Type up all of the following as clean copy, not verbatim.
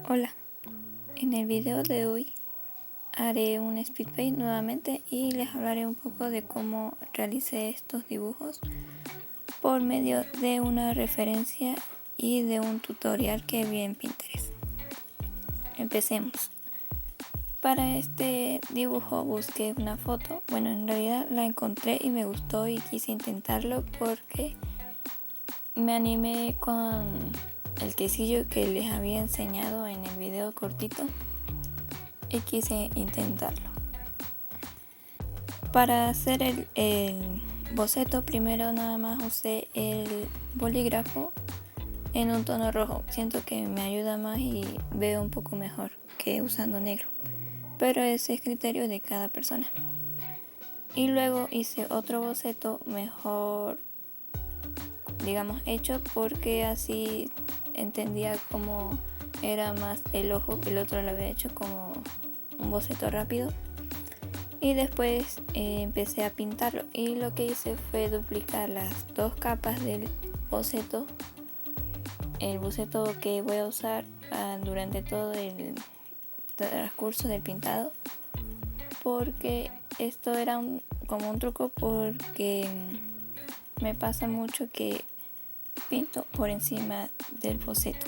Hola, en el video de hoy haré un speed paint nuevamente y les hablaré un poco de cómo realicé estos dibujos por medio de una referencia y de un tutorial que vi en Pinterest. Empecemos. Para este dibujo busqué una foto, bueno, en realidad la encontré y me gustó y quise intentarlo porque me animé con el quesillo que les había enseñado en el video cortito y quise intentarlo. Para hacer el boceto, primero nada más usé el bolígrafo en un tono rojo. Siento que me ayuda más y veo un poco mejor que usando negro, pero ese es criterio de cada persona. Y luego hice otro boceto mejor, digamos, hecho, porque así entendía cómo era más el ojo. El otro lo había hecho como un boceto rápido y después empecé a pintarlo, y lo que hice fue duplicar las dos capas del boceto, el boceto que voy a usar durante todo el transcurso del pintado, porque esto era como un truco, porque me pasa mucho que pinto por encima del boceto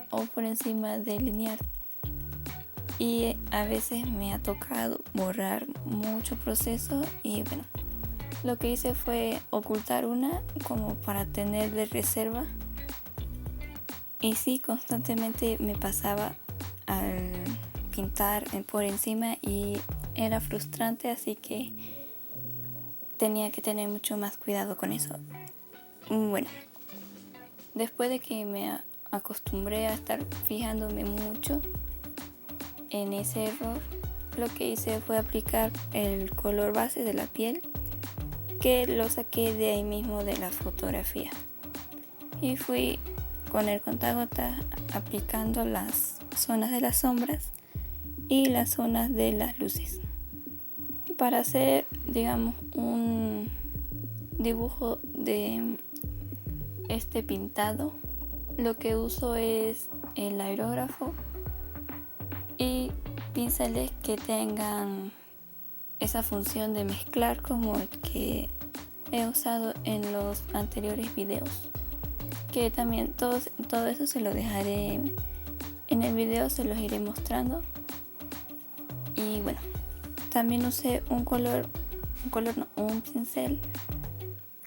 o por encima del lineal, y a veces me ha tocado borrar mucho proceso, y bueno, lo que hice fue ocultar una como para tener de reserva, y sí, constantemente me pasaba al pintar por encima y era frustrante, así que tenía que tener mucho más cuidado con eso. Bueno, después de que me acostumbré a estar fijándome mucho en ese error, lo que hice fue aplicar el color base de la piel, que lo saqué de ahí mismo de la fotografía, y fui con el contagotas aplicando las zonas de las sombras y las zonas de las luces. Para hacer, digamos, un dibujo de este pintado, lo que uso es el aerógrafo y pinceles que tengan esa función de mezclar, como el que he usado en los anteriores videos, que también todo eso se lo dejaré en el video, se los iré mostrando. Y bueno, también usé un pincel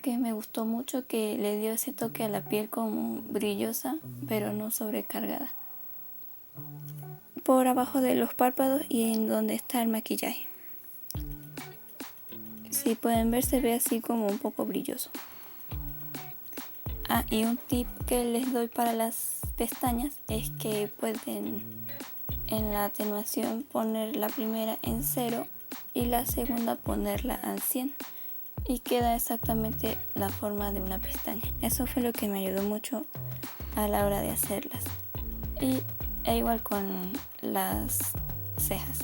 que me gustó mucho, que le dio ese toque a la piel como brillosa pero no sobrecargada, por abajo de los párpados y en donde está el maquillaje. Si pueden ver, se ve así como un poco brilloso. Y un tip que les doy para las pestañas es que pueden en la atenuación poner la primera en 0 y la segunda ponerla al 100, y queda exactamente la forma de una pestaña. Eso fue lo que me ayudó mucho a la hora de hacerlas. E igual con las cejas.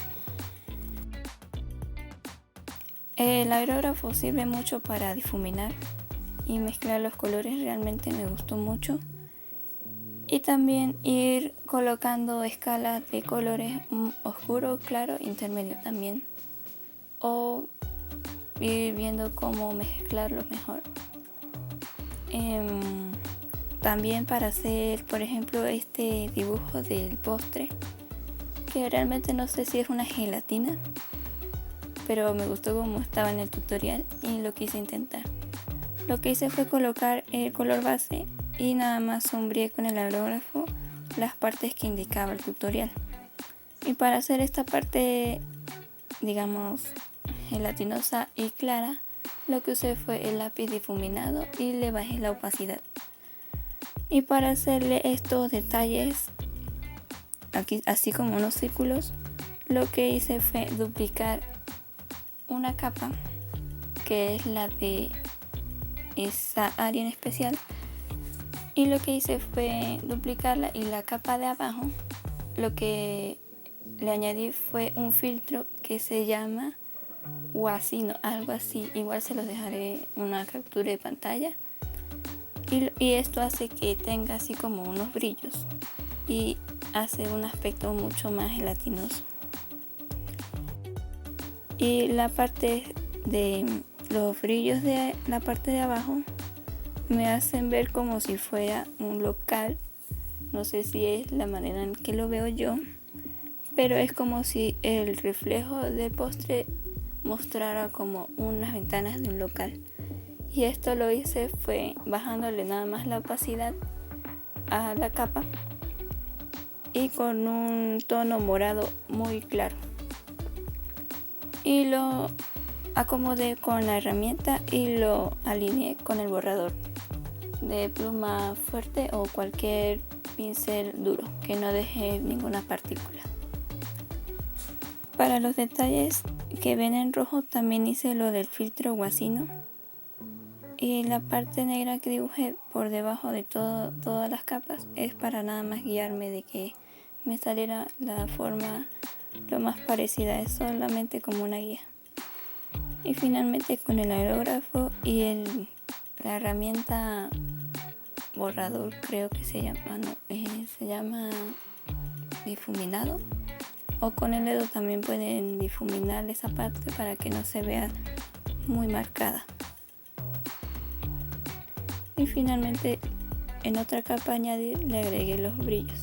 El aerógrafo sirve mucho para difuminar y mezclar los colores, realmente me gustó mucho. Y también ir colocando escalas de colores oscuro, claro, intermedio también, o ir viendo cómo mezclarlos mejor. También para hacer, por ejemplo, este dibujo del postre, que realmente no sé si es una gelatina, pero me gustó como estaba en el tutorial y lo quise intentar. Lo que hice fue colocar el color base y nada más sombreé con el aerógrafo las partes que indicaba el tutorial. Y para hacer esta parte, digamos, gelatinosa y clara, lo que usé fue el lápiz difuminado y le bajé la opacidad. Y para hacerle estos detalles aquí, así como unos círculos, lo que hice fue duplicar una capa, que es la de esa área en especial, y lo que hice fue duplicarla, y la capa de abajo lo que le añadí fue un filtro que se llama Guasino, algo así, igual se los dejaré una captura de pantalla, y esto hace que tenga así como unos brillos, y hace un aspecto mucho más gelatinoso. Y la parte de los brillos de la parte de abajo me hacen ver como si fuera un local. No sé si es la manera en que lo veo yo, pero es como si el reflejo del postre mostrara como unas ventanas de un local. Y esto lo hice fue bajándole nada más la opacidad a la capa y con un tono morado muy claro. Y lo acomodé con la herramienta y lo alineé con el borrador de pluma fuerte o cualquier pincel duro que no deje ninguna partícula. Para los detalles que ven en rojo también hice lo del filtro guasino, y la parte negra que dibujé por debajo de todas las capas es para nada más guiarme de que me saliera la forma lo más parecida, es solamente como una guía. Y finalmente con el aerógrafo y la herramienta borrador, creo que se llama difuminado, o con el dedo también pueden difuminar esa parte para que no se vea muy marcada. Y finalmente en otra capa le agregué los brillos.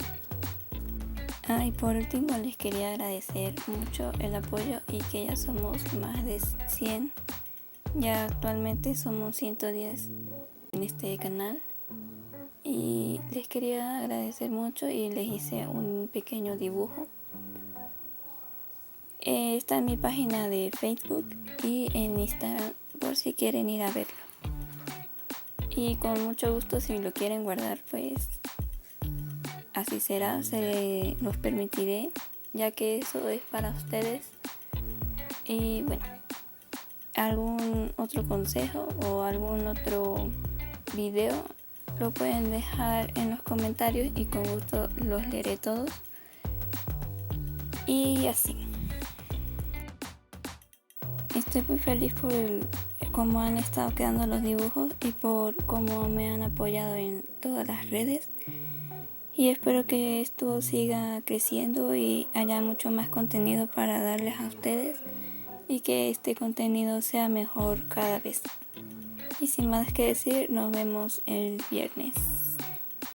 Y por último les quería agradecer mucho el apoyo y que ya somos más de 100. Ya actualmente somos 110 en este canal. Y les quería agradecer mucho y les hice un pequeño dibujo. Está en mi página de Facebook y en Instagram por si quieren ir a verlo. Y con mucho gusto, si lo quieren guardar, pues así será, se los permitiré, ya que eso es para ustedes. Y bueno, algún otro consejo o algún otro video lo pueden dejar en los comentarios y con gusto los leeré todos. Y así. Estoy muy feliz por cómo han estado quedando los dibujos y por cómo me han apoyado en todas las redes. Y espero que esto siga creciendo y haya mucho más contenido para darles a ustedes y que este contenido sea mejor cada vez. Y sin más que decir, nos vemos el viernes.